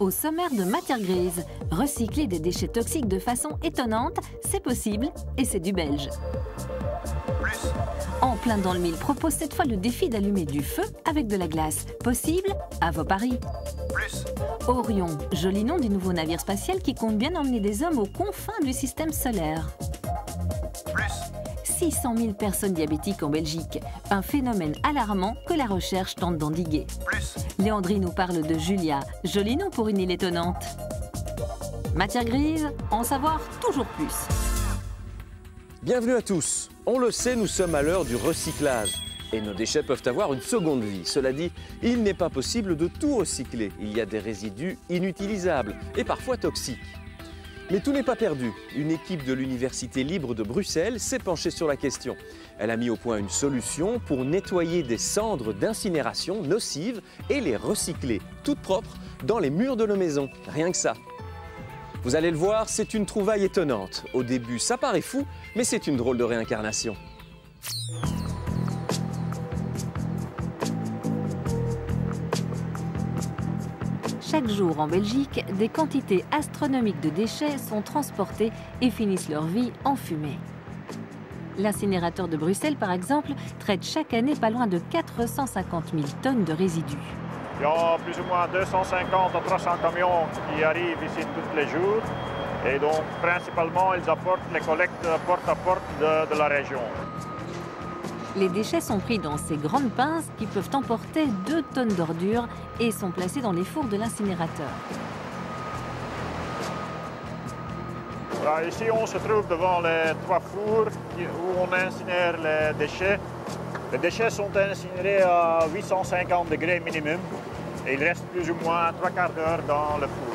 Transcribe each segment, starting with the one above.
Au sommaire de Matière Grise, recycler des déchets toxiques de façon étonnante, c'est possible et c'est du belge. En plein dans le mille propose cette fois le défi d'allumer du feu avec de la glace. Possible? À vos paris. Orion, joli nom du nouveau navire spatial qui compte bien emmener des hommes aux confins du système solaire. 600 000 personnes diabétiques en Belgique, un phénomène alarmant que la recherche tente d'endiguer. Léandrie nous parle de Julia, joli nom pour une île étonnante. Matière Grise, en savoir toujours plus. Bienvenue à tous. On le sait, nous sommes à l'heure du recyclage. Et nos déchets peuvent avoir une seconde vie. Cela dit, il n'est pas possible de tout recycler. Il y a des résidus inutilisables et parfois toxiques. Mais tout n'est pas perdu. Une équipe de l'Université libre de Bruxelles s'est penchée sur la question. Elle a mis au point une solution pour nettoyer des cendres d'incinération nocives et les recycler, toutes propres, dans les murs de nos maisons. Rien que ça. Vous allez le voir, c'est une trouvaille étonnante. Au début, ça paraît fou, mais c'est une drôle de réincarnation. Chaque jour en Belgique, des quantités astronomiques de déchets sont transportés et finissent leur vie en fumée. L'incinérateur de Bruxelles, par exemple, traite chaque année pas loin de 450 000 tonnes de résidus. Il y a plus ou moins 250 à 300 camions qui arrivent ici tous les jours. Et donc, principalement, ils apportent les collectes porte à porte de la région. Les déchets sont pris dans ces grandes pinces qui peuvent emporter 2 tonnes d'ordures et sont placés dans les fours de l'incinérateur. Voilà, ici, on se trouve devant les 3 fours où on incinère les déchets. Les déchets sont incinérés à 850 degrés minimum et il reste plus ou moins 3/4 d'heure dans le four.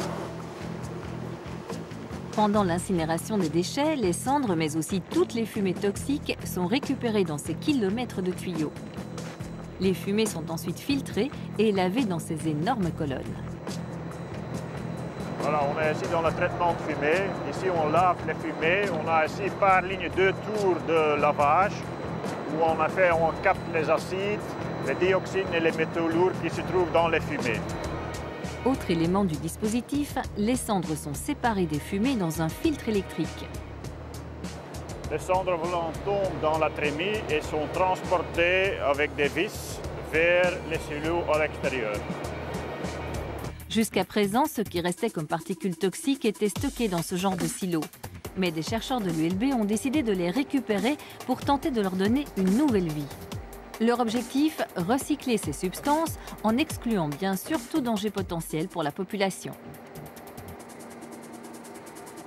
Pendant l'incinération des déchets, les cendres, mais aussi toutes les fumées toxiques, sont récupérées dans ces kilomètres de tuyaux. Les fumées sont ensuite filtrées et lavées dans ces énormes colonnes. Voilà, on est ici dans le traitement de fumée. Ici, on lave les fumées. On a ici par ligne 2 tours de lavage où on capte les acides, les dioxines et les métaux lourds qui se trouvent dans les fumées. Autre élément du dispositif, les cendres sont séparées des fumées dans un filtre électrique. Les cendres volantes tombent dans la trémie et sont transportées avec des vis vers les silos à l'extérieur. Jusqu'à présent, ce qui restait comme particules toxiques était stocké dans ce genre de silos. Mais des chercheurs de l'ULB ont décidé de les récupérer pour tenter de leur donner une nouvelle vie. Leur objectif, recycler ces substances en excluant bien sûr tout danger potentiel pour la population.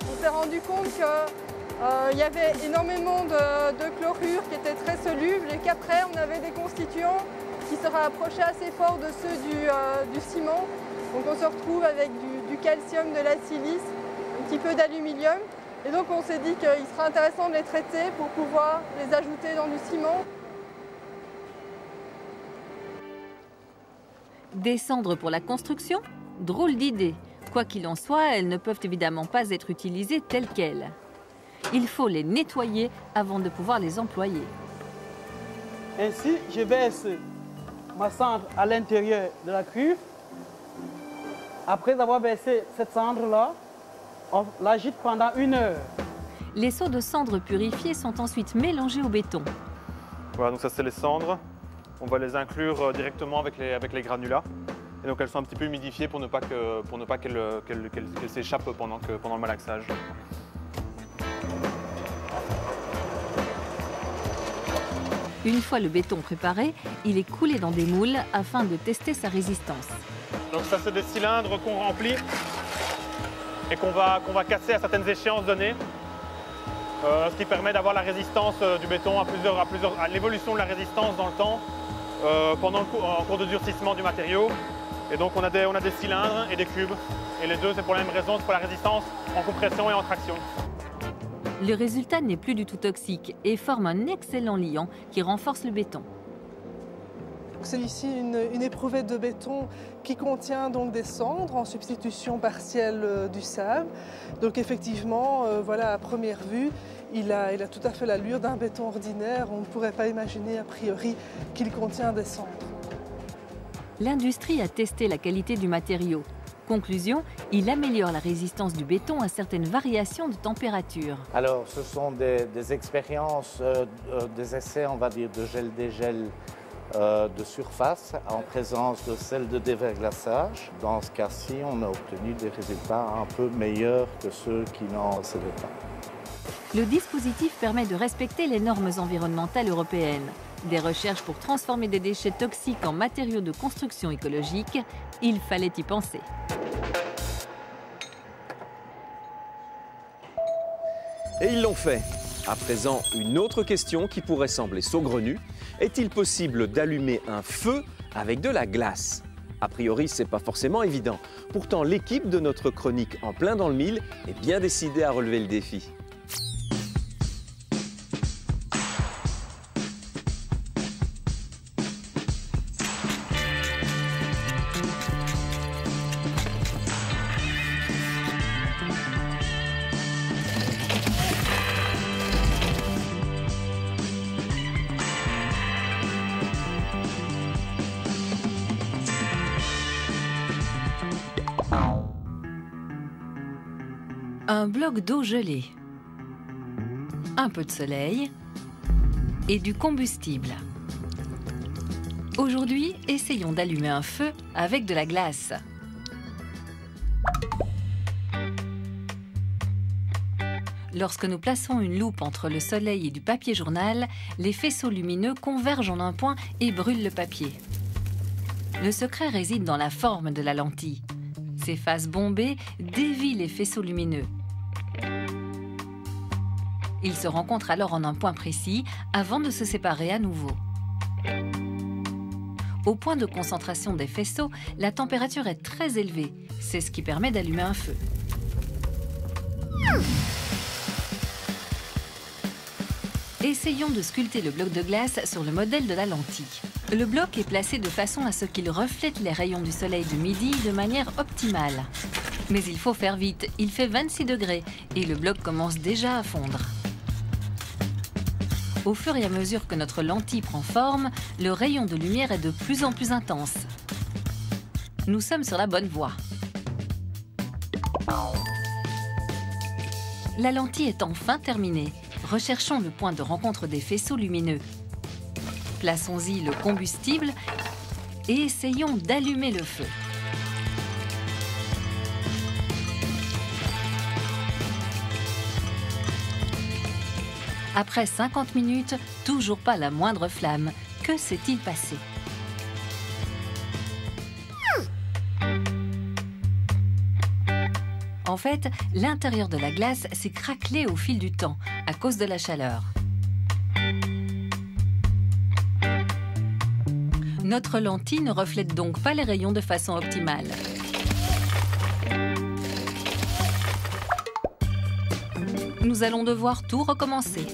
On s'est rendu compte qu'il y avait énormément de chlorure qui était très soluble et qu'après on avait des constituants qui se rapprochaient assez fort de ceux du ciment. Donc on se retrouve avec du calcium, de la silice, un petit peu d'aluminium. Et donc on s'est dit qu'il serait intéressant de les traiter pour pouvoir les ajouter dans du ciment. Des cendres pour la construction? Drôle d'idée. Quoi qu'il en soit, elles ne peuvent évidemment pas être utilisées telles quelles. Il faut les nettoyer avant de pouvoir les employer. Ainsi, je verse ma cendre à l'intérieur de la cuve. Après avoir versé cette cendre-là, on l'agite pendant 1 heure. Les seaux de cendres purifiées sont ensuite mélangés au béton. Voilà, donc ça c'est les cendres. On va les inclure directement avec les granulats. Et donc elles sont un petit peu humidifiées pour ne pas qu'elles s'échappent pendant le malaxage. Une fois le béton préparé, il est coulé dans des moules afin de tester sa résistance. Donc ça c'est des cylindres qu'on remplit et qu'on va casser à certaines échéances données. Ce qui permet d'avoir la résistance du béton à l'évolution de la résistance dans le temps en cours de durcissement du matériau. Et donc on a des cylindres et des cubes. Et les deux, c'est pour la même raison, c'est pour la résistance en compression et en traction. Le résultat n'est plus du tout toxique et forme un excellent liant qui renforce le béton. C'est ici une éprouvette de béton qui contient donc des cendres en substitution partielle du sable. Donc effectivement, voilà, à première vue, il a tout à fait l'allure d'un béton ordinaire. On ne pourrait pas imaginer a priori qu'il contient des cendres. L'industrie a testé la qualité du matériau. Conclusion, il améliore la résistance du béton à certaines variations de température. Alors, ce sont des expériences, des essais, on va dire, de gel-dégel de surface en présence de sel de déverglaçage. Dans ce cas-ci, on a obtenu des résultats un peu meilleurs que ceux qui n'en possédaient pas. Le dispositif permet de respecter les normes environnementales européennes. Des recherches pour transformer des déchets toxiques en matériaux de construction écologique, il fallait y penser. Et ils l'ont fait. À présent, une autre question qui pourrait sembler saugrenue. Est-il possible d'allumer un feu avec de la glace? A priori, ce n'est pas forcément évident. Pourtant, l'équipe de notre chronique En plein dans le mille est bien décidée à relever le défi. Un bloc d'eau gelée, un peu de soleil et du combustible. Aujourd'hui, essayons d'allumer un feu avec de la glace. Lorsque nous plaçons une loupe entre le soleil et du papier journal, les faisceaux lumineux convergent en un point et brûlent le papier. Le secret réside dans la forme de la lentille. Ses faces bombées dévient les faisceaux lumineux. Ils se rencontrent alors en un point précis avant de se séparer à nouveau. Au point de concentration des faisceaux, la température est très élevée. C'est ce qui permet d'allumer un feu. Essayons de sculpter le bloc de glace sur le modèle de la lentille. Le bloc est placé de façon à ce qu'il reflète les rayons du soleil de midi de manière optimale. Mais il faut faire vite, il fait 26 degrés et le bloc commence déjà à fondre. Au fur et à mesure que notre lentille prend forme, le rayon de lumière est de plus en plus intense. Nous sommes sur la bonne voie. La lentille est enfin terminée. Recherchons le point de rencontre des faisceaux lumineux. Plaçons-y le combustible et essayons d'allumer le feu. Après 50 minutes, toujours pas la moindre flamme. Que s'est-il passé? En fait, l'intérieur de la glace s'est craquelé au fil du temps à cause de la chaleur. Notre lentille ne reflète donc pas les rayons de façon optimale. Nous allons devoir tout recommencer.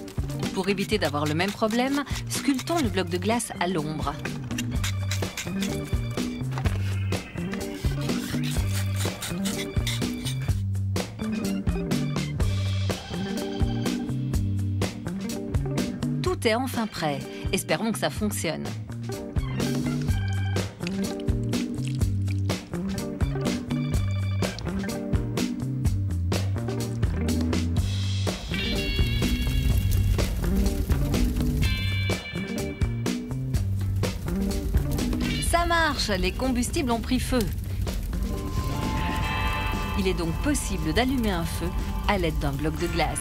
Pour éviter d'avoir le même problème, sculptons le bloc de glace à l'ombre. Tout est enfin prêt. Espérons que ça fonctionne. Ça marche, les combustibles ont pris feu. Il est donc possible d'allumer un feu à l'aide d'un bloc de glace.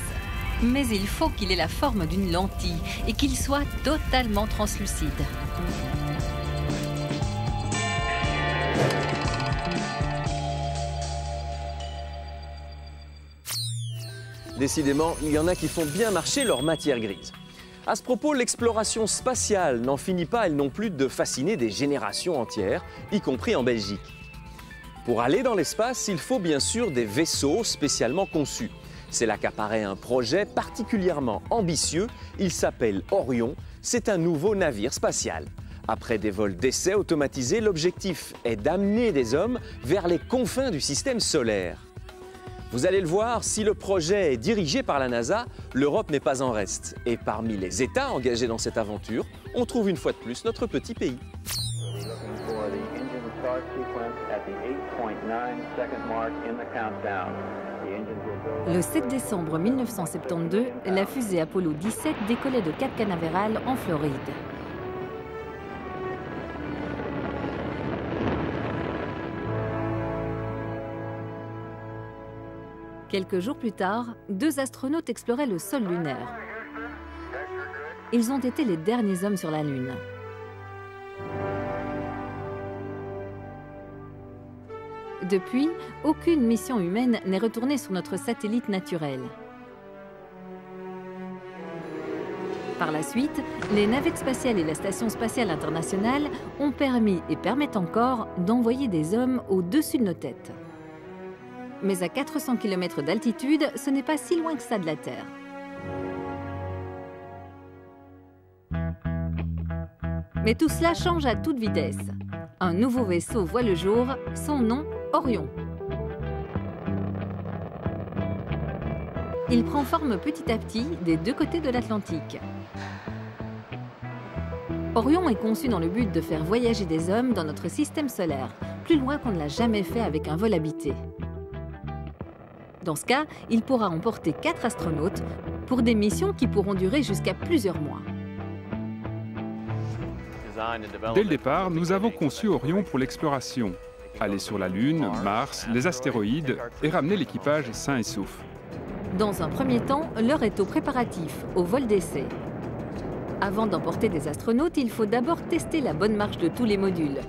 Mais il faut qu'il ait la forme d'une lentille et qu'il soit totalement translucide. Décidément, il y en a qui font bien marcher leur matière grise. À ce propos, l'exploration spatiale n'en finit pas, elle non plus, de fasciner des générations entières, y compris en Belgique. Pour aller dans l'espace, il faut bien sûr des vaisseaux spécialement conçus. C'est là qu'apparaît un projet particulièrement ambitieux. Il s'appelle Orion. C'est un nouveau navire spatial. Après des vols d'essai automatisés, l'objectif est d'amener des hommes vers les confins du système solaire. Vous allez le voir, si le projet est dirigé par la NASA, l'Europe n'est pas en reste. Et parmi les États engagés dans cette aventure, on trouve une fois de plus notre petit pays. Le 7 décembre 1972, la fusée Apollo 17 décollait de Cap Canaveral en Floride. Quelques jours plus tard, 2 astronautes exploraient le sol lunaire. Ils ont été les derniers hommes sur la Lune. Depuis, aucune mission humaine n'est retournée sur notre satellite naturel. Par la suite, les navettes spatiales et la Station spatiale internationale ont permis et permettent encore d'envoyer des hommes au-dessus de nos têtes. Mais à 400 km d'altitude, ce n'est pas si loin que ça de la Terre. Mais tout cela change à toute vitesse. Un nouveau vaisseau voit le jour, son nom, Orion. Il prend forme petit à petit des 2 côtés de l'Atlantique. Orion est conçu dans le but de faire voyager des hommes dans notre système solaire, plus loin qu'on ne l'a jamais fait avec un vol habité. Dans ce cas, il pourra emporter 4 astronautes pour des missions qui pourront durer jusqu'à plusieurs mois. Dès le départ, nous avons conçu Orion pour l'exploration. Aller sur la Lune, Mars, les astéroïdes et ramener l'équipage sain et sauf. Dans un premier temps, l'heure est aux préparatifs, au vol d'essai. Avant d'emporter des astronautes, il faut d'abord tester la bonne marche de tous les modules.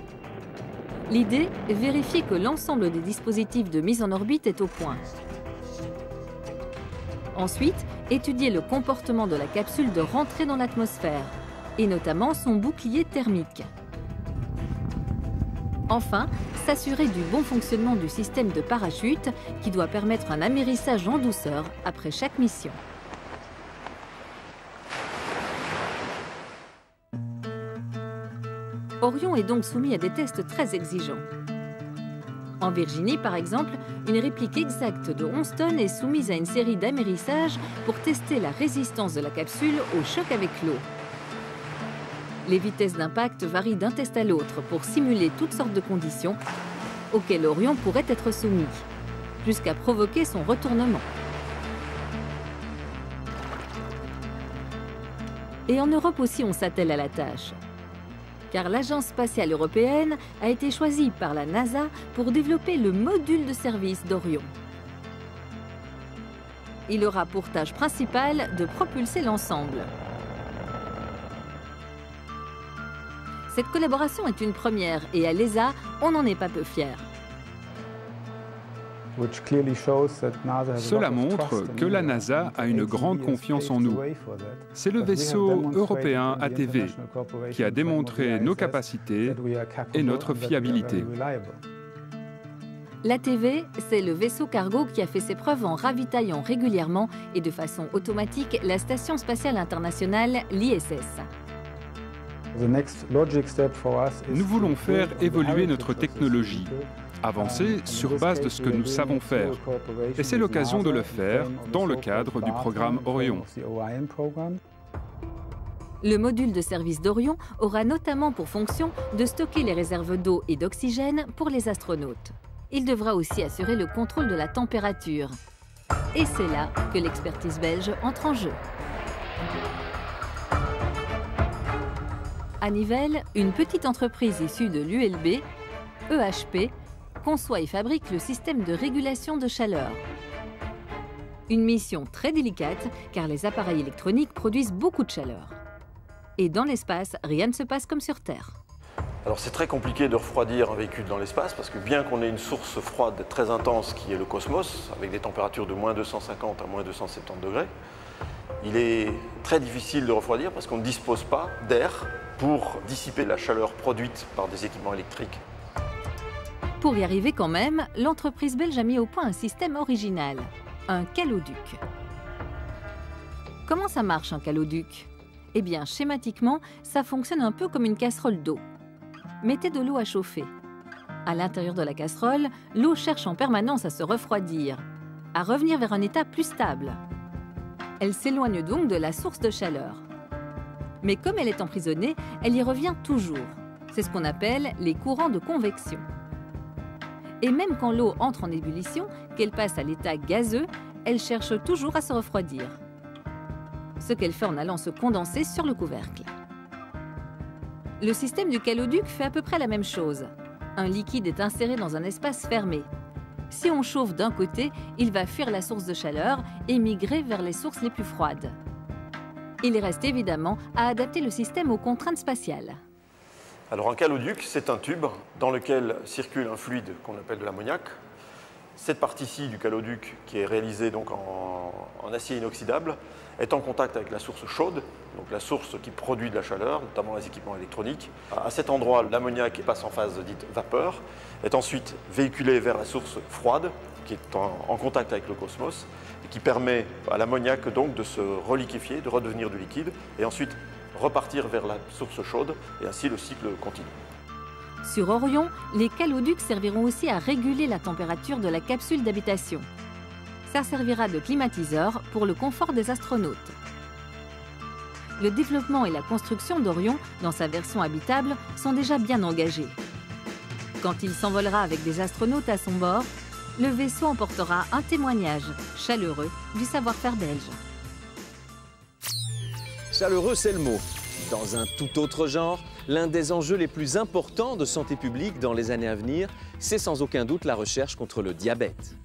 L'idée, vérifier que l'ensemble des dispositifs de mise en orbite est au point. Ensuite, étudier le comportement de la capsule de rentrée dans l'atmosphère, et notamment son bouclier thermique. Enfin, s'assurer du bon fonctionnement du système de parachute qui doit permettre un amérissage en douceur après chaque mission. Orion est donc soumis à des tests très exigeants. En Virginie, par exemple, une réplique exacte de 11 tonnes est soumise à une série d'amérissages pour tester la résistance de la capsule au choc avec l'eau. Les vitesses d'impact varient d'un test à l'autre pour simuler toutes sortes de conditions auxquelles Orion pourrait être soumis, jusqu'à provoquer son retournement. Et en Europe aussi, on s'attelle à la tâche. Car l'Agence spatiale européenne a été choisie par la NASA pour développer le module de service d'Orion. Il aura pour tâche principale de propulser l'ensemble. Cette collaboration est une première et à l'ESA, on n'en est pas peu fiers. Cela montre que la NASA a une grande confiance en nous. C'est le vaisseau européen ATV qui a démontré nos capacités et notre fiabilité. L'ATV, c'est le vaisseau cargo qui a fait ses preuves en ravitaillant régulièrement et de façon automatique la Station spatiale internationale, l'ISS. Nous voulons faire évoluer notre technologie, avancer sur base de ce que nous savons faire. Et c'est l'occasion de le faire dans le cadre du programme Orion. Le module de service d'Orion aura notamment pour fonction de stocker les réserves d'eau et d'oxygène pour les astronautes. Il devra aussi assurer le contrôle de la température. Et c'est là que l'expertise belge entre en jeu. À Nivelles, une petite entreprise issue de l'ULB, EHP, conçoit et fabrique le système de régulation de chaleur. Une mission très délicate car les appareils électroniques produisent beaucoup de chaleur. Et dans l'espace, rien ne se passe comme sur Terre. Alors c'est très compliqué de refroidir un véhicule dans l'espace parce que bien qu'on ait une source froide très intense qui est le cosmos, avec des températures de moins 250 à moins 270 degrés, il est très difficile de refroidir parce qu'on ne dispose pas d'air pour dissiper la chaleur produite par des équipements électriques. Pour y arriver quand même, l'entreprise belge a mis au point un système original, un caloduc. Comment ça marche un caloduc? Eh bien, schématiquement, ça fonctionne un peu comme une casserole d'eau. Mettez de l'eau à chauffer. À l'intérieur de la casserole, l'eau cherche en permanence à se refroidir, à revenir vers un état plus stable. Elle s'éloigne donc de la source de chaleur. Mais comme elle est emprisonnée, elle y revient toujours. C'est ce qu'on appelle les courants de convection. Et même quand l'eau entre en ébullition, qu'elle passe à l'état gazeux, elle cherche toujours à se refroidir. Ce qu'elle fait en allant se condenser sur le couvercle. Le système du caloduc fait à peu près la même chose. Un liquide est inséré dans un espace fermé. Si on chauffe d'un côté, il va fuir la source de chaleur et migrer vers les sources les plus froides. Il reste évidemment à adapter le système aux contraintes spatiales. Alors un caloduc, c'est un tube dans lequel circule un fluide qu'on appelle de l'ammoniac. Cette partie-ci du caloduc, qui est réalisée donc en acier inoxydable, est en contact avec la source chaude, donc la source qui produit de la chaleur, notamment les équipements électroniques. À cet endroit, l'ammoniac passe en phase dite vapeur, est ensuite véhiculé vers la source froide, qui est en contact avec le cosmos, et qui permet à l'ammoniac donc de se reliquéfier, de redevenir du liquide, et ensuite repartir vers la source chaude, et ainsi le cycle continue. Sur Orion, les caloducs serviront aussi à réguler la température de la capsule d'habitation. Ça servira de climatiseur pour le confort des astronautes. Le développement et la construction d'Orion, dans sa version habitable, sont déjà bien engagés. Quand il s'envolera avec des astronautes à son bord, le vaisseau emportera un témoignage chaleureux du savoir-faire belge. Chaleureux, c'est le mot. Dans un tout autre genre, l'un des enjeux les plus importants de santé publique dans les années à venir, c'est sans aucun doute la recherche contre le diabète.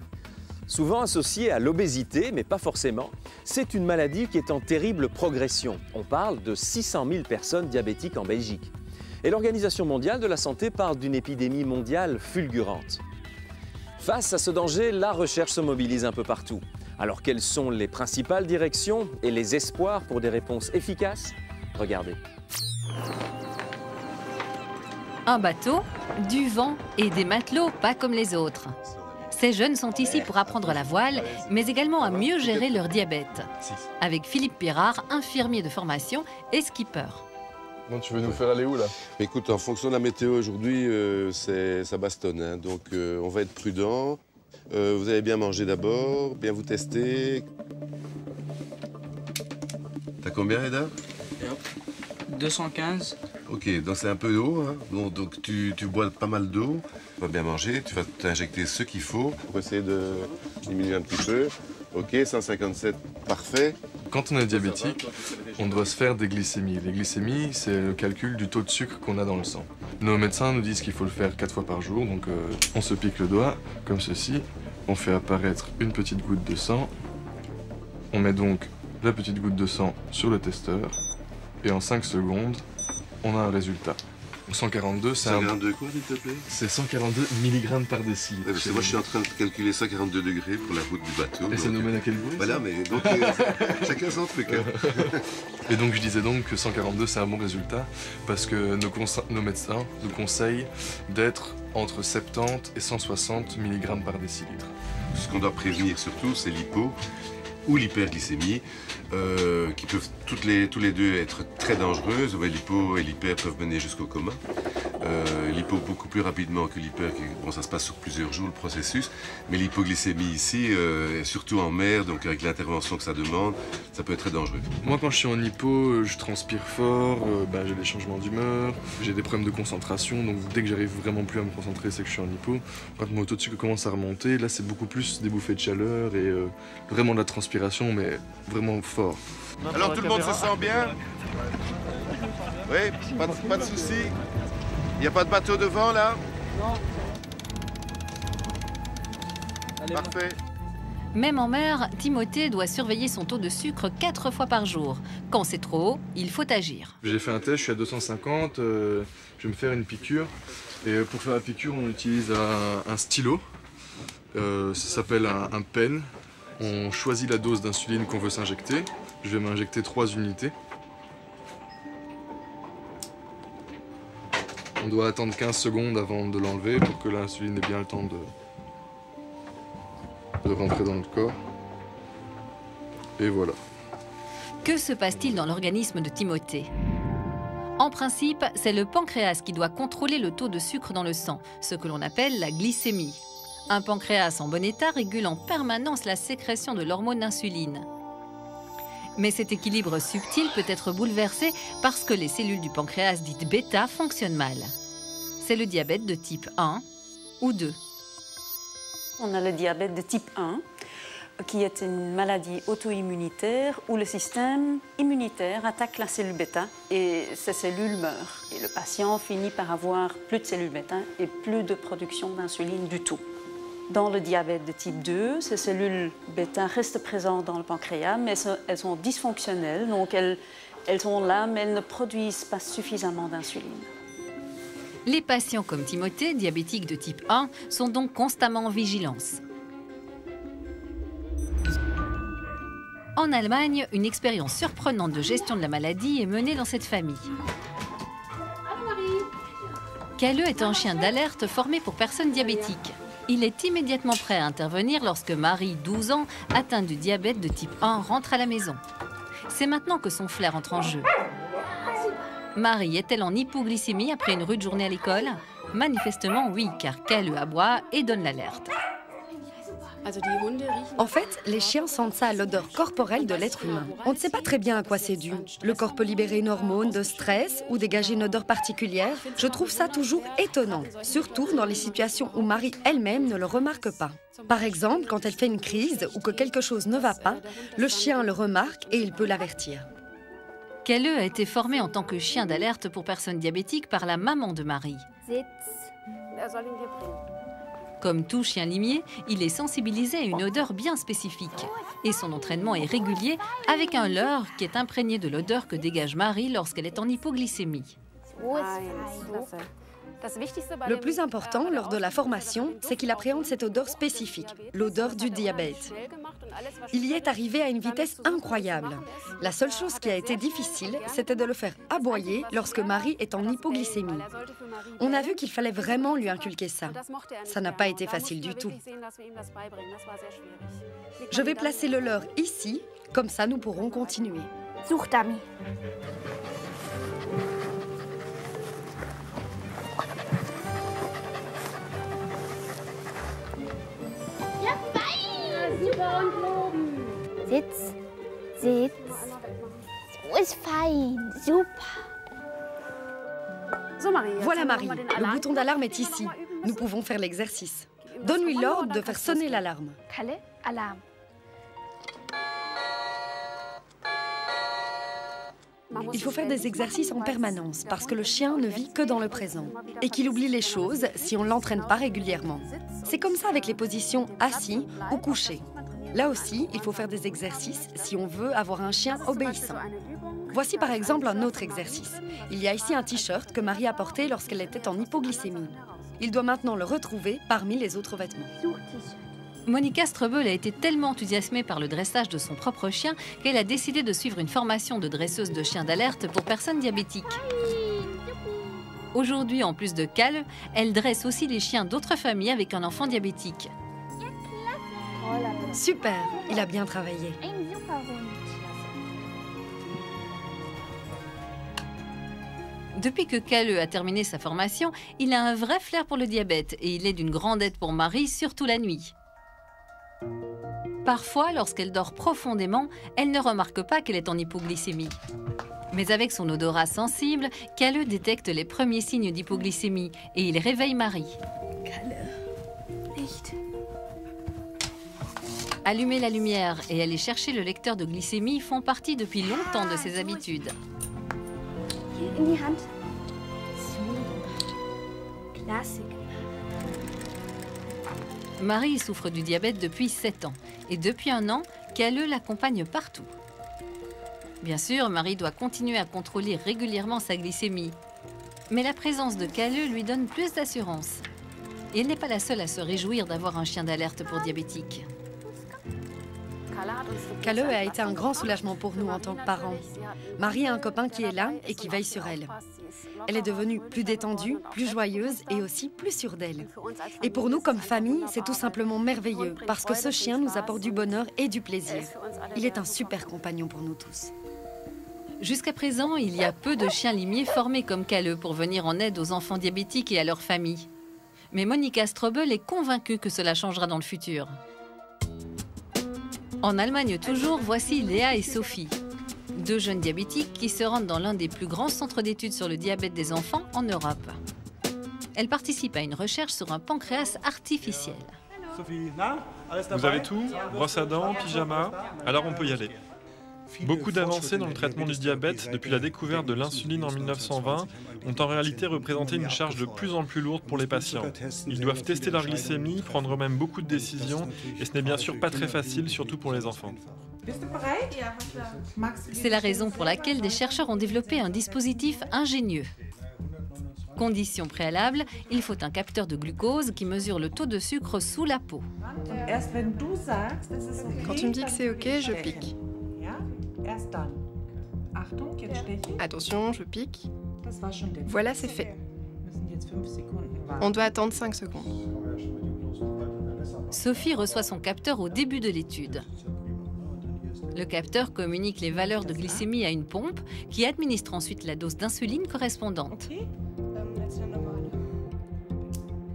Souvent associée à l'obésité, mais pas forcément, c'est une maladie qui est en terrible progression. On parle de 600 000 personnes diabétiques en Belgique. Et l'Organisation mondiale de la santé parle d'une épidémie mondiale fulgurante. Face à ce danger, la recherche se mobilise un peu partout. Alors quelles sont les principales directions et les espoirs pour des réponses efficaces? Regardez. Un bateau, du vent et des matelots pas comme les autres. Ces jeunes sont ici pour apprendre la voile, mais également à mieux gérer leur diabète. Avec Philippe Pirard, infirmier de formation et skipper. Bon, tu veux nous faire aller où là? Écoute, en fonction de la météo aujourd'hui, ça bastonne. Hein. Donc on va être prudent. Vous allez bien manger d'abord, bien vous tester. T'as combien, Eda? 215. Ok, donc c'est un peu d'eau. Hein. Bon, donc tu bois pas mal d'eau. Tu vas bien manger, tu vas t'injecter ce qu'il faut pour essayer de diminuer un petit peu. Ok, 157, parfait. Quand on est diabétique, on doit se faire des glycémies. Les glycémies, c'est le calcul du taux de sucre qu'on a dans le sang. Nos médecins nous disent qu'il faut le faire 4 fois par jour, donc on se pique le doigt, comme ceci. On fait apparaître une petite goutte de sang. On met donc la petite goutte de sang sur le testeur. Et en 5 secondes, on a un résultat. 142, c'est 142 quoi, s'il te plaît? C'est 142 mg par décilitre. Ouais, moi, je suis en train de calculer 142 degrés pour la route du bateau. Et ça nous mène à quel bruit? Voilà, mais donc chacun son truc. Hein. Et donc je disais donc que 142 c'est un bon résultat parce que nos médecins nous conseillent d'être entre 70 et 160 mg par décilitre. Ce qu'on doit prévenir surtout, c'est l'hypo ou l'hyperglycémie, qui peuvent tous les deux être très dangereuses. Ouais, l'hypo et l'hyper peuvent mener jusqu'au coma. L'hypo beaucoup plus rapidement que l'hyper, bon, ça se passe sur plusieurs jours le processus, mais l'hypoglycémie ici, surtout en mer, donc avec l'intervention que ça demande, ça peut être très dangereux. Moi quand je suis en hypo, je transpire fort, j'ai des changements d'humeur, j'ai des problèmes de concentration, donc dès que j'arrive vraiment plus à me concentrer, c'est que je suis en hypo. Quand mon taux de sucre commence à remonter, là c'est beaucoup plus des bouffées de chaleur et vraiment de la transpiration, mais vraiment fort. Alors tout le monde se sent bien? Oui, pas de souci. Il n'y a pas de bateau devant là? Non. Parfait. Même en mer, Timothée doit surveiller son taux de sucre 4 fois par jour. Quand c'est trop haut, il faut agir. J'ai fait un test, je suis à 250, je vais me faire une piqûre. Et pour faire la piqûre, on utilise un stylo. Ça s'appelle un pen. On choisit la dose d'insuline qu'on veut s'injecter. Je vais m'injecter 3 unités. On doit attendre 15 secondes avant de l'enlever pour que l'insuline ait bien le temps de rentrer dans le corps. Et voilà. Que se passe-t-il dans l'organisme de Timothée? En principe, c'est le pancréas qui doit contrôler le taux de sucre dans le sang, ce que l'on appelle la glycémie. Un pancréas en bon état régule en permanence la sécrétion de l'hormone insuline. Mais cet équilibre subtil peut être bouleversé parce que les cellules du pancréas dites bêta fonctionnent mal. C'est le diabète de type 1 ou 2. On a le diabète de type 1, qui est une maladie auto-immunitaire où le système immunitaire attaque la cellule bêta et ces cellules meurent. Et le patient finit par avoir plus de cellules bêta et plus de production d'insuline du tout. Dans le diabète de type 2, ces cellules bêta restent présentes dans le pancréas, mais elles sont dysfonctionnelles, donc elles sont là, mais elles ne produisent pas suffisamment d'insuline. Les patients comme Timothée, diabétique de type 1, sont donc constamment en vigilance. En Allemagne, une expérience surprenante de gestion de la maladie est menée dans cette famille. Kalle est un chien d'alerte formé pour personnes diabétiques. Il est immédiatement prêt à intervenir lorsque Marie, 12 ans, atteinte du diabète de type 1, rentre à la maison. C'est maintenant que son flair entre en jeu. Marie est-elle en hypoglycémie après une rude journée à l'école? Manifestement oui, car Kalle aboie et donne l'alerte. En fait, les chiens sentent ça à l'odeur corporelle de l'être humain. On ne sait pas très bien à quoi c'est dû. Le corps peut libérer une hormone de stress ou dégager une odeur particulière. Je trouve ça toujours étonnant, surtout dans les situations où Marie elle-même ne le remarque pas. Par exemple, quand elle fait une crise ou que quelque chose ne va pas, le chien le remarque et il peut l'avertir. Kalle a été formé en tant que chien d'alerte pour personnes diabétiques par la maman de Marie. Comme tout chien limier, il est sensibilisé à une odeur bien spécifique. Et son entraînement est régulier avec un leurre qui est imprégné de l'odeur que dégage Marie lorsqu'elle est en hypoglycémie. Le plus important lors de la formation, c'est qu'il appréhende cette odeur spécifique, l'odeur du diabète. Il y est arrivé à une vitesse incroyable. La seule chose qui a été difficile, c'était de le faire aboyer lorsque Marie est en hypoglycémie. On a vu qu'il fallait vraiment lui inculquer ça. Ça n'a pas été facile du tout. Je vais placer le leurre ici, comme ça nous pourrons continuer. Suchtami. Sitz, sitz. So ist fein, super. Voilà Marie, le bouton d'alarme est ici. Nous pouvons faire l'exercice. Donne-lui l'ordre de faire sonner l'alarme. Kalle, alarme. Il faut faire des exercices en permanence parce que le chien ne vit que dans le présent et qu'il oublie les choses si on ne l'entraîne pas régulièrement. C'est comme ça avec les positions assis ou couché. Là aussi, il faut faire des exercices si on veut avoir un chien obéissant. Voici par exemple un autre exercice. Il y a ici un t-shirt que Marie a porté lorsqu'elle était en hypoglycémie. Il doit maintenant le retrouver parmi les autres vêtements. Monica Strobel a été tellement enthousiasmée par le dressage de son propre chien qu'elle a décidé de suivre une formation de dresseuse de chiens d'alerte pour personnes diabétiques. Aujourd'hui, en plus de Kalle, elle dresse aussi les chiens d'autres familles avec un enfant diabétique. Super, il a bien travaillé. Depuis que Kalle a terminé sa formation, il a un vrai flair pour le diabète et il est d'une grande aide pour Marie, surtout la nuit. Parfois, lorsqu'elle dort profondément, elle ne remarque pas qu'elle est en hypoglycémie. Mais avec son odorat sensible, Kalle détecte les premiers signes d'hypoglycémie et il réveille Marie. Allumer la lumière et aller chercher le lecteur de glycémie font partie depuis longtemps de ses habitudes. Marie souffre du diabète depuis 7 ans et depuis 1 an, Kalle l'accompagne partout. Bien sûr, Marie doit continuer à contrôler régulièrement sa glycémie. Mais la présence de Kalle lui donne plus d'assurance. Et elle n'est pas la seule à se réjouir d'avoir un chien d'alerte pour diabétiques. Kalle a été un grand soulagement pour nous en tant que parents. Marie a un copain qui est là et qui veille sur elle. Elle est devenue plus détendue, plus joyeuse et aussi plus sûre d'elle. Et pour nous, comme famille, c'est tout simplement merveilleux parce que ce chien nous apporte du bonheur et du plaisir. Il est un super compagnon pour nous tous. Jusqu'à présent, il y a peu de chiens limiers formés comme Kalle pour venir en aide aux enfants diabétiques et à leurs familles. Mais Monica Strobel est convaincue que cela changera dans le futur. En Allemagne toujours, voici Léa et Sophie, 2 jeunes diabétiques qui se rendent dans l'un des plus grands centres d'études sur le diabète des enfants en Europe. Elles participent à une recherche sur un pancréas artificiel. Vous avez tout? Brosse à dents, pyjama? Alors on peut y aller. Beaucoup d'avancées dans le traitement du diabète depuis la découverte de l'insuline en 1920 ont en réalité représenté une charge de plus en plus lourde pour les patients. Ils doivent tester leur glycémie, prendre même beaucoup de décisions et ce n'est bien sûr pas très facile, surtout pour les enfants. C'est la raison pour laquelle des chercheurs ont développé un dispositif ingénieux. Condition préalable, il faut un capteur de glucose qui mesure le taux de sucre sous la peau. Quand tu me dis que c'est OK, je pique. Attention, je pique. Voilà, c'est fait. On doit attendre 5 secondes. Sophie reçoit son capteur au début de l'étude. Le capteur communique les valeurs de glycémie à une pompe qui administre ensuite la dose d'insuline correspondante.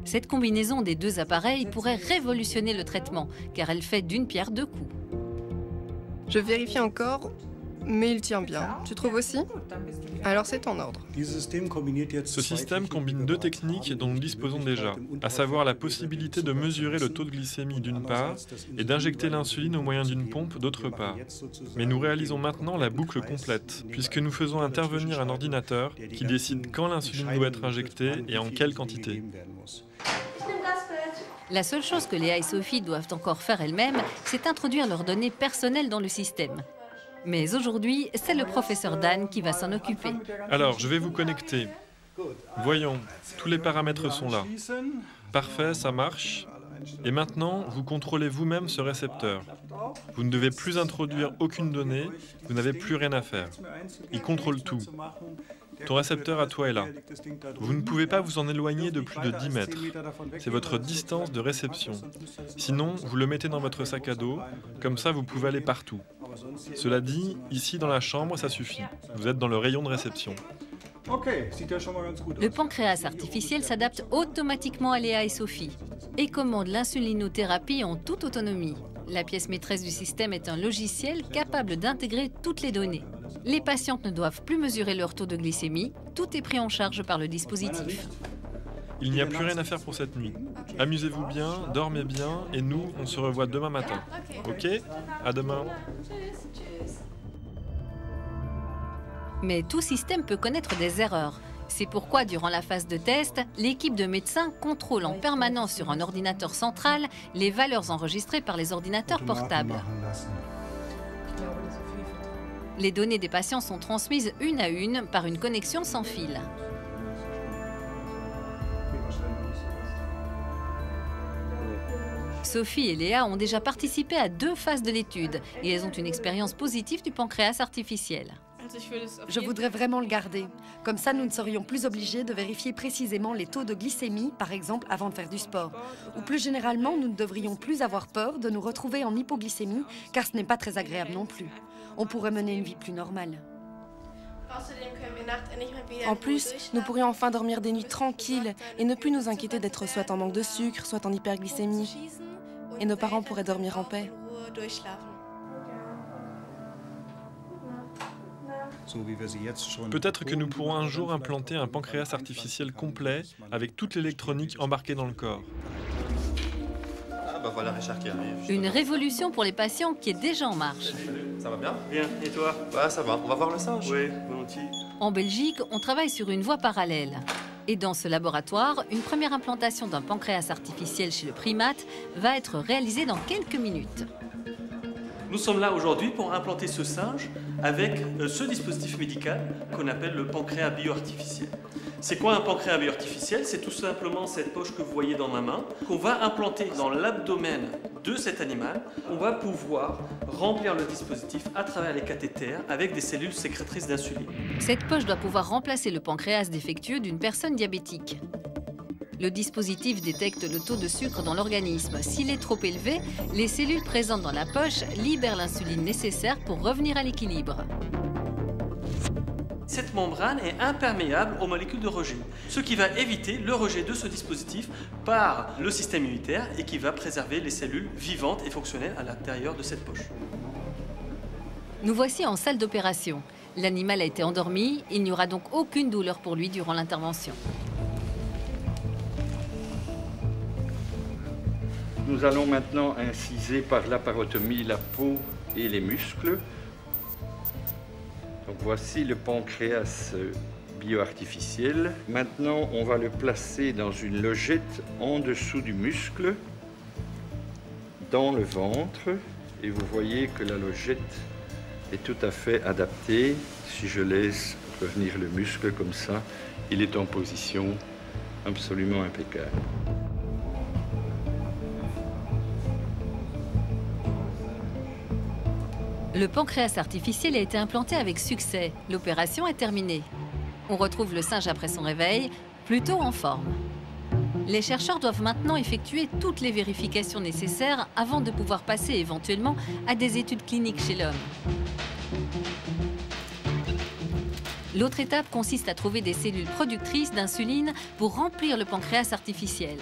Cette combinaison des deux appareils pourrait révolutionner le traitement, car elle fait d'une pierre deux coups. Je vérifie encore, mais il tient bien. Tu trouves aussi? Alors c'est en ordre. Ce système combine deux techniques dont nous disposons déjà, à savoir la possibilité de mesurer le taux de glycémie d'une part et d'injecter l'insuline au moyen d'une pompe d'autre part. Mais nous réalisons maintenant la boucle complète, puisque nous faisons intervenir un ordinateur qui décide quand l'insuline doit être injectée et en quelle quantité. La seule chose que Léa et Sophie doivent encore faire elles-mêmes, c'est introduire leurs données personnelles dans le système. Mais aujourd'hui, c'est le professeur Dan qui va s'en occuper. Alors, je vais vous connecter. Voyons, tous les paramètres sont là. Parfait, ça marche. Et maintenant, vous contrôlez vous-même ce récepteur. Vous ne devez plus introduire aucune donnée, vous n'avez plus rien à faire. Il contrôle tout. Ton récepteur à toi est là. Vous ne pouvez pas vous en éloigner de plus de 10 mètres. C'est votre distance de réception. Sinon, vous le mettez dans votre sac à dos, comme ça vous pouvez aller partout. Cela dit, ici dans la chambre, ça suffit. Vous êtes dans le rayon de réception. Le pancréas artificiel s'adapte automatiquement à Léa et Sophie et commande l'insulinothérapie en toute autonomie. La pièce maîtresse du système est un logiciel capable d'intégrer toutes les données. Les patientes ne doivent plus mesurer leur taux de glycémie, tout est pris en charge par le dispositif. Il n'y a plus rien à faire pour cette nuit. Amusez-vous bien, dormez bien et nous, on se revoit demain matin. Ok? À demain. Mais tout système peut connaître des erreurs. C'est pourquoi, durant la phase de test, l'équipe de médecins contrôle en permanence sur un ordinateur central les valeurs enregistrées par les ordinateurs portables. Les données des patients sont transmises une à une par une connexion sans fil. Sophie et Léa ont déjà participé à 2 phases de l'étude et elles ont une expérience positive du pancréas artificiel. Je voudrais vraiment le garder. Comme ça, nous ne serions plus obligés de vérifier précisément les taux de glycémie, par exemple, avant de faire du sport. Ou plus généralement, nous ne devrions plus avoir peur de nous retrouver en hypoglycémie, car ce n'est pas très agréable non plus. On pourrait mener une vie plus normale. En plus, nous pourrions enfin dormir des nuits tranquilles et ne plus nous inquiéter d'être soit en manque de sucre, soit en hyperglycémie. Et nos parents pourraient dormir en paix. Peut-être que nous pourrons un jour implanter un pancréas artificiel complet avec toute l'électronique embarquée dans le corps. Ah bah voilà Richard qui arrive. Une révolution pour les patients qui est déjà en marche. Ça va bien? Bien, et toi? Bah ça va, on va voir le singe. Oui, volontiers. En Belgique, on travaille sur une voie parallèle. Et dans ce laboratoire, une première implantation d'un pancréas artificiel chez le primate va être réalisée dans quelques minutes. Nous sommes là aujourd'hui pour implanter ce singe avec ce dispositif médical qu'on appelle le pancréas bioartificiel. C'est quoi un pancréas bioartificiel? C'est tout simplement cette poche que vous voyez dans ma main qu'on va implanter dans l'abdomen de cet animal. On va pouvoir remplir le dispositif à travers les cathéters avec des cellules sécrétrices d'insuline. Cette poche doit pouvoir remplacer le pancréas défectueux d'une personne diabétique. Le dispositif détecte le taux de sucre dans l'organisme. S'il est trop élevé, les cellules présentes dans la poche libèrent l'insuline nécessaire pour revenir à l'équilibre. Cette membrane est imperméable aux molécules de rejet, ce qui va éviter le rejet de ce dispositif par le système immunitaire et qui va préserver les cellules vivantes et fonctionnelles à l'intérieur de cette poche. Nous voici en salle d'opération. L'animal a été endormi, il n'y aura donc aucune douleur pour lui durant l'intervention. nous allons maintenant inciser par laparotomie la peau et les muscles. Donc voici le pancréas bioartificiel. Maintenant, on va le placer dans une logette en dessous du muscle, dans le ventre. Et vous voyez que la logette est tout à fait adaptée. Si je laisse revenir le muscle comme ça, il est en position absolument impeccable. Le pancréas artificiel a été implanté avec succès. L'opération est terminée. On retrouve le singe après son réveil, plutôt en forme. Les chercheurs doivent maintenant effectuer toutes les vérifications nécessaires avant de pouvoir passer éventuellement à des études cliniques chez l'homme. L'autre étape consiste à trouver des cellules productrices d'insuline pour remplir le pancréas artificiel.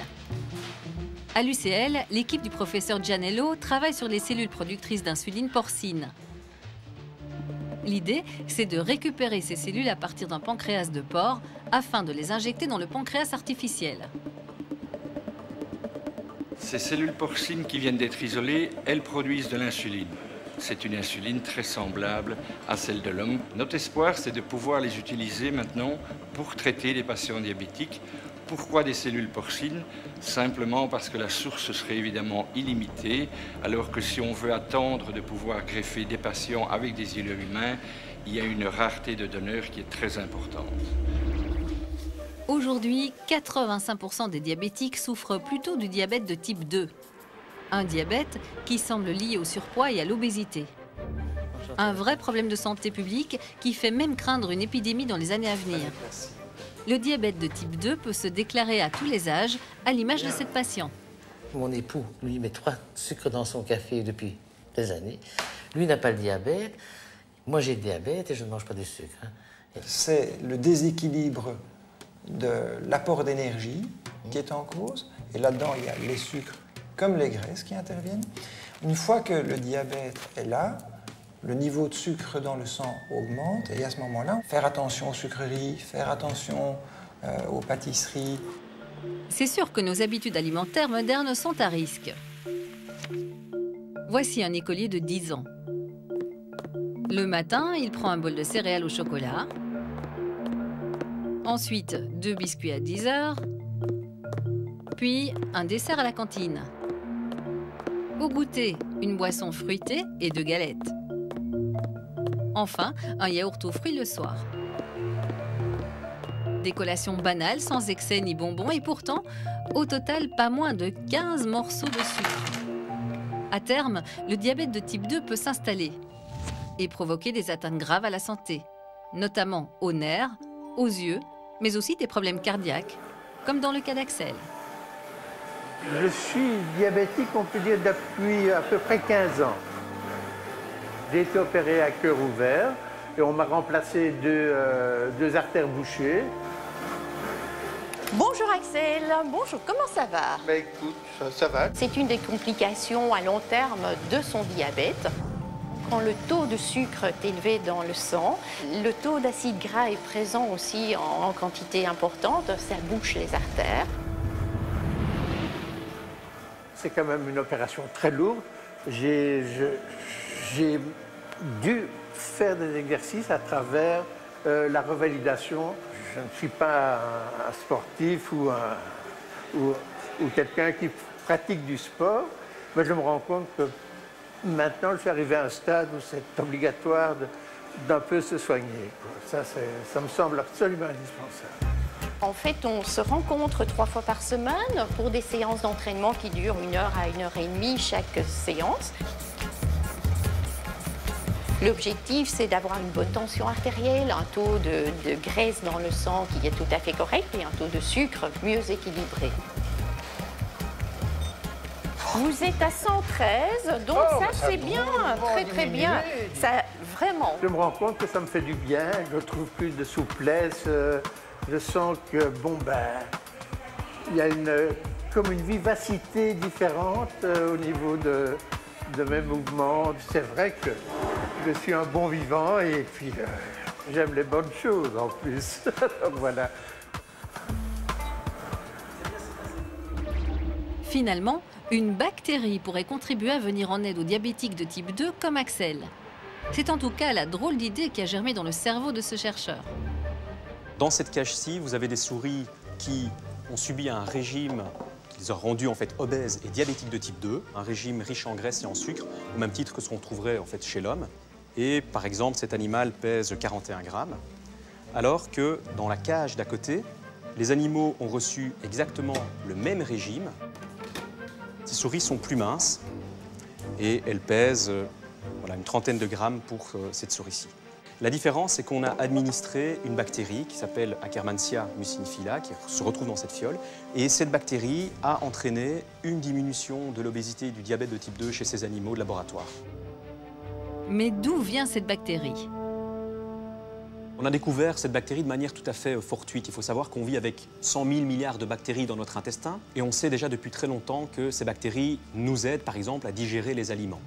À l'UCL, l'équipe du professeur Gianello travaille sur les cellules productrices d'insuline porcine. L'idée, c'est de récupérer ces cellules à partir d'un pancréas de porc afin de les injecter dans le pancréas artificiel. Ces cellules porcines qui viennent d'être isolées, elles produisent de l'insuline. C'est une insuline très semblable à celle de l'homme. Notre espoir, c'est de pouvoir les utiliser maintenant pour traiter les patients diabétiques. Pourquoi des cellules porcines? Simplement parce que la source serait évidemment illimitée, alors que si on veut attendre de pouvoir greffer des patients avec des îlots humains, il y a une rareté de donneurs qui est très importante. Aujourd'hui, 85% des diabétiques souffrent plutôt du diabète de type 2. Un diabète qui semble lié au surpoids et à l'obésité. Un vrai problème de santé publique qui fait même craindre une épidémie dans les années à venir. Le diabète de type 2 peut se déclarer à tous les âges, à l'image de cette patiente. Mon époux, lui, met 3 sucres dans son café depuis des années. Lui n'a pas le diabète. Moi, j'ai le diabète et je ne mange pas de sucre. C'est le déséquilibre de l'apport d'énergie qui est en cause. Et là-dedans, il y a les sucres comme les graisses qui interviennent. Une fois que le diabète est là, le niveau de sucre dans le sang augmente et à ce moment-là, faire attention aux sucreries, faire attention aux pâtisseries. C'est sûr que nos habitudes alimentaires modernes sont à risque. Voici un écolier de 10 ans. Le matin, il prend un bol de céréales au chocolat. Ensuite, 2 biscuits à 10 heures. Puis, un dessert à la cantine. Au goûter, une boisson fruitée et 2 galettes. Enfin, un yaourt aux fruits le soir. Des collations banales, sans excès ni bonbons, et pourtant, au total, pas moins de 15 morceaux de sucre. À terme, le diabète de type 2 peut s'installer et provoquer des atteintes graves à la santé, notamment aux nerfs, aux yeux, mais aussi des problèmes cardiaques, comme dans le cas d'Axel. Je suis diabétique, on peut dire, depuis à peu près 15 ans. J'ai été opéré à cœur ouvert et on m'a remplacé 2 artères bouchées. Bonjour Axel, bonjour, comment ça va? Ben écoute, ça va. C'est une des complications à long terme de son diabète. Quand le taux de sucre est élevé dans le sang, le taux d'acide gras est présent aussi en quantité importante, ça bouche les artères. C'est quand même une opération très lourde. J'ai dû faire des exercices à travers la revalidation. Je ne suis pas un sportif ou quelqu'un qui pratique du sport, mais je me rends compte que maintenant, je suis arrivé à un stade où c'est obligatoire d'un peu se soigner. Ça me semble absolument indispensable. En fait, on se rencontre 3 fois par semaine pour des séances d'entraînement qui durent 1 heure à 1 heure et demie chaque séance. L'objectif, c'est d'avoir une bonne tension artérielle, un taux de graisse dans le sang qui est tout à fait correct et un taux de sucre mieux équilibré. Vous êtes à 113, donc ça c'est bien, très bien. Ça, vraiment. Je me rends compte que ça me fait du bien, je trouve plus de souplesse. Je sens que, bon, ben, il y a comme une vivacité différente au niveau de mes mouvements. C'est vrai que je suis un bon vivant et puis j'aime les bonnes choses en plus. Donc voilà. Finalement, une bactérie pourrait contribuer à venir en aide aux diabétiques de type 2 comme Axel. C'est en tout cas la drôle d'idée qui a germé dans le cerveau de ce chercheur. Dans cette cage-ci, vous avez des souris qui ont subi un régime qui les a rendues en fait obèses et diabétiques de type 2, un régime riche en graisse et en sucre, au même titre que ce qu'on trouverait en fait chez l'homme. Et par exemple, cet animal pèse 41 grammes, alors que dans la cage d'à côté, les animaux ont reçu exactement le même régime. Ces souris sont plus minces et elles pèsent une trentaine de grammes pour cette souris-ci. La différence, c'est qu'on a administré une bactérie qui s'appelle Akkermansia mucinifila, qui se retrouve dans cette fiole. Et cette bactérie a entraîné une diminution de l'obésité et du diabète de type 2 chez ces animaux de laboratoire. Mais d'où vient cette bactérie? On a découvert cette bactérie de manière tout à fait fortuite. Il faut savoir qu'on vit avec 100 000 milliards de bactéries dans notre intestin. Et on sait déjà depuis très longtemps que ces bactéries nous aident, par exemple, à digérer les aliments.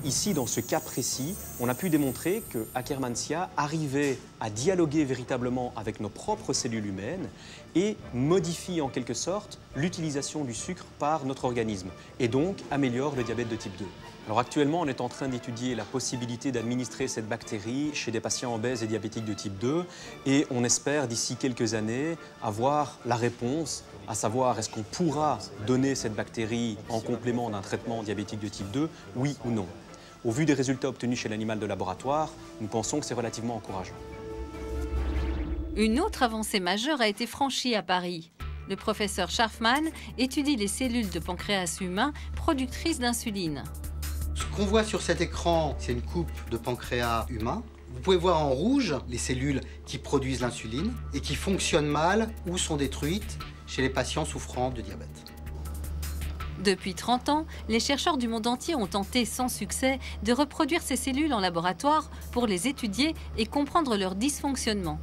Ici, dans ce cas précis, on a pu démontrer que Akkermansia arrivait à dialoguer véritablement avec nos propres cellules humaines et modifie en quelque sorte l'utilisation du sucre par notre organisme et donc améliore le diabète de type 2. Alors actuellement, on est en train d'étudier la possibilité d'administrer cette bactérie chez des patients obèses et diabétiques de type 2 et on espère d'ici quelques années avoir la réponse, à savoir est-ce qu'on pourra donner cette bactérie en complément d'un traitement diabétique de type 2, oui ou non. Au vu des résultats obtenus chez l'animal de laboratoire, nous pensons que c'est relativement encourageant. Une autre avancée majeure a été franchie à Paris. Le professeur Scharfmann étudie les cellules de pancréas humain productrices d'insuline. Ce qu'on voit sur cet écran, c'est une coupe de pancréas humain. Vous pouvez voir en rouge les cellules qui produisent l'insuline et qui fonctionnent mal ou sont détruites chez les patients souffrant de diabète. Depuis 30 ans, les chercheurs du monde entier ont tenté sans succès de reproduire ces cellules en laboratoire pour les étudier et comprendre leur dysfonctionnement.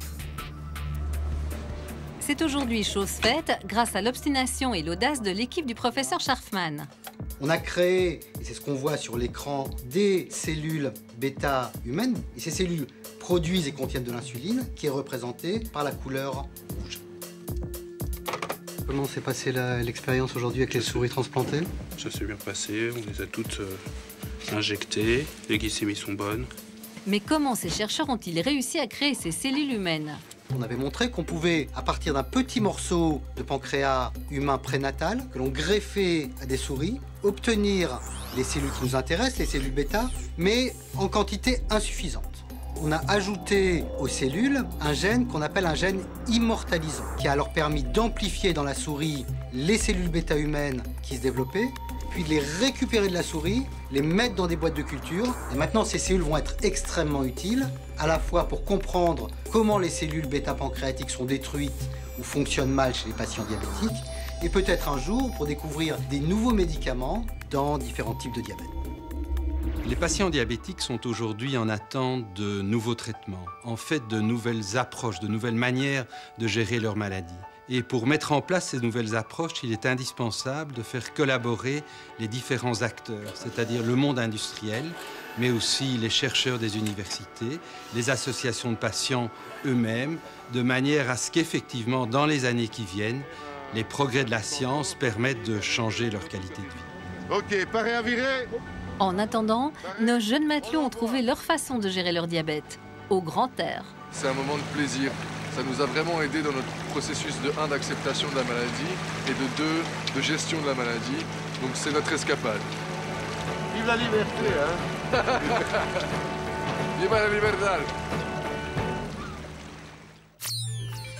C'est aujourd'hui chose faite grâce à l'obstination et l'audace de l'équipe du professeur Scharfmann. On a créé, et c'est ce qu'on voit sur l'écran, des cellules bêta humaines. Et ces cellules produisent et contiennent de l'insuline qui est représentée par la couleur rouge. Comment s'est passée l'expérience aujourd'hui avec les souris transplantées? Ça s'est bien passé, on les a toutes injectées, les glycémies sont bonnes. Mais comment ces chercheurs ont-ils réussi à créer ces cellules humaines? On avait montré qu'on pouvait, à partir d'un petit morceau de pancréas humain prénatal, que l'on greffait à des souris, obtenir les cellules qui nous intéressent, les cellules bêta, mais en quantité insuffisante. On a ajouté aux cellules un gène qu'on appelle un gène immortalisant, qui a alors permis d'amplifier dans la souris les cellules bêta humaines qui se développaient, puis de les récupérer de la souris, les mettre dans des boîtes de culture. Et maintenant, ces cellules vont être extrêmement utiles, à la fois pour comprendre comment les cellules bêta-pancréatiques sont détruites ou fonctionnent mal chez les patients diabétiques, et peut-être un jour pour découvrir des nouveaux médicaments dans différents types de diabète. Les patients diabétiques sont aujourd'hui en attente de nouveaux traitements, en fait de nouvelles approches, de nouvelles manières de gérer leur maladie. Et pour mettre en place ces nouvelles approches, il est indispensable de faire collaborer les différents acteurs, c'est-à-dire le monde industriel, mais aussi les chercheurs des universités, les associations de patients eux-mêmes, de manière à ce qu'effectivement, dans les années qui viennent, les progrès de la science permettent de changer leur qualité de vie. Ok, paré à virer. En attendant, nos jeunes matelots ont trouvé leur façon de gérer leur diabète, au grand air. C'est un moment de plaisir. Ça nous a vraiment aidé dans notre processus de 1 d'acceptation de la maladie et de 2 de gestion de la maladie. Donc c'est notre escapade. Vive la liberté, hein. Viva la libertad.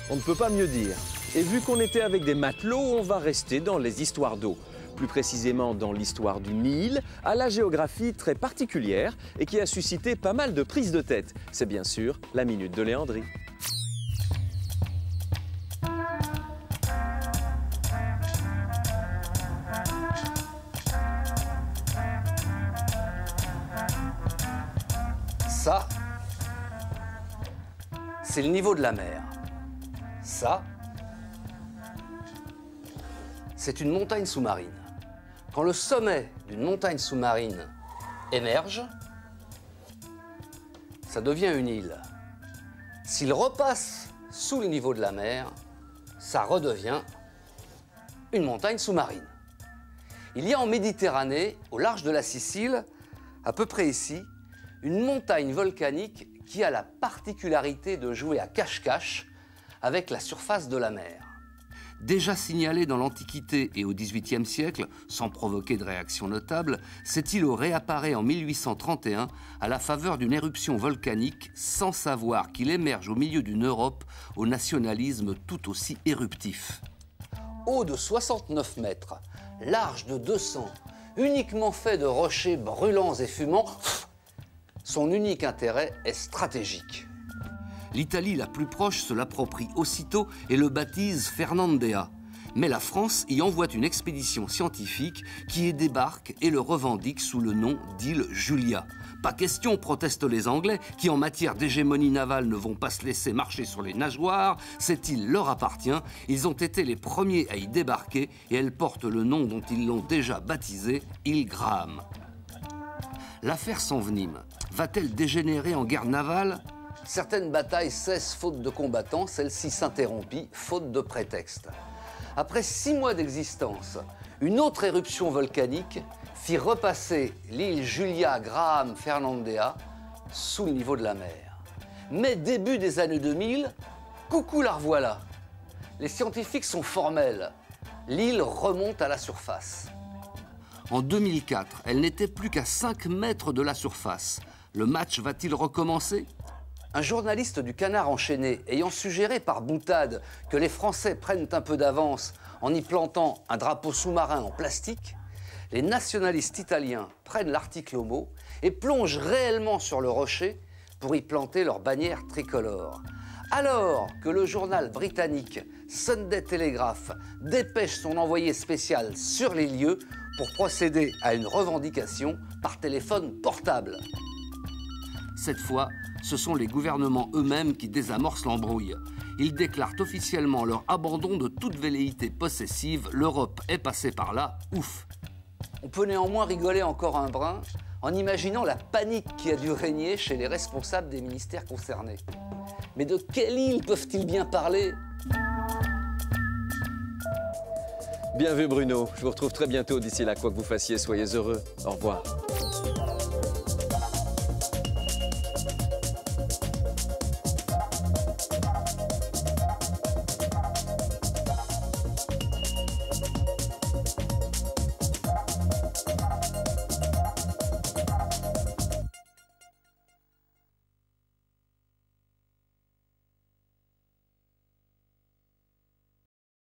On ne peut pas mieux dire. Et vu qu'on était avec des matelots, on va rester dans les histoires d'eau. Plus précisément dans l'histoire du Nil, à la géographie très particulière et qui a suscité pas mal de prises de tête. C'est bien sûr la Minute de Léandrie. Ça, c'est le niveau de la mer. Ça, c'est une montagne sous-marine. Quand le sommet d'une montagne sous-marine émerge, ça devient une île. S'il repasse sous le niveau de la mer, ça redevient une montagne sous-marine. Il y a en Méditerranée, au large de la Sicile, à peu près ici, une montagne volcanique qui a la particularité de jouer à cache-cache avec la surface de la mer. Déjà signalé dans l'Antiquité et au XVIIIe siècle, sans provoquer de réaction notable, cet îlot réapparaît en 1831 à la faveur d'une éruption volcanique sans savoir qu'il émerge au milieu d'une Europe au nationalisme tout aussi éruptif. Haut de 69 mètres, large de 200, uniquement fait de rochers brûlants et fumants, son unique intérêt est stratégique. L'Italie la plus proche se l'approprie aussitôt et le baptise Fernandea. Mais la France y envoie une expédition scientifique qui y débarque et le revendique sous le nom d'île Julia. Pas question, protestent les Anglais, qui en matière d'hégémonie navale ne vont pas se laisser marcher sur les nageoires. Cette île leur appartient, ils ont été les premiers à y débarquer et elle porte le nom dont ils l'ont déjà baptisée, île Graham. L'affaire s'envenime. Va-t-elle dégénérer en guerre navale ? Certaines batailles cessent faute de combattants, celle-ci s'interrompit faute de prétexte. Après 6 mois d'existence, une autre éruption volcanique fit repasser l'île Julia Graham Fernandea sous le niveau de la mer. Mais début des années 2000, coucou la revoilà. Les scientifiques sont formels. L'île remonte à la surface. En 2004, elle n'était plus qu'à 5 mètres de la surface. Le match va-t-il recommencer ? Un journaliste du Canard enchaîné, ayant suggéré par boutade que les Français prennent un peu d'avance en y plantant un drapeau sous-marin en plastique, les nationalistes italiens prennent l'article au mot et plongent réellement sur le rocher pour y planter leur bannière tricolore. Alors que le journal britannique Sunday Telegraph dépêche son envoyé spécial sur les lieux pour procéder à une revendication par téléphone portable. Cette fois, ce sont les gouvernements eux-mêmes qui désamorcent l'embrouille. Ils déclarent officiellement leur abandon de toute velléité possessive. L'Europe est passée par là, ouf. On peut néanmoins rigoler encore un brin en imaginant la panique qui a dû régner chez les responsables des ministères concernés. Mais de quelle île peuvent-ils bien parler ? Bien vu Bruno, je vous retrouve très bientôt. D'ici là, quoi que vous fassiez, soyez heureux. Au revoir.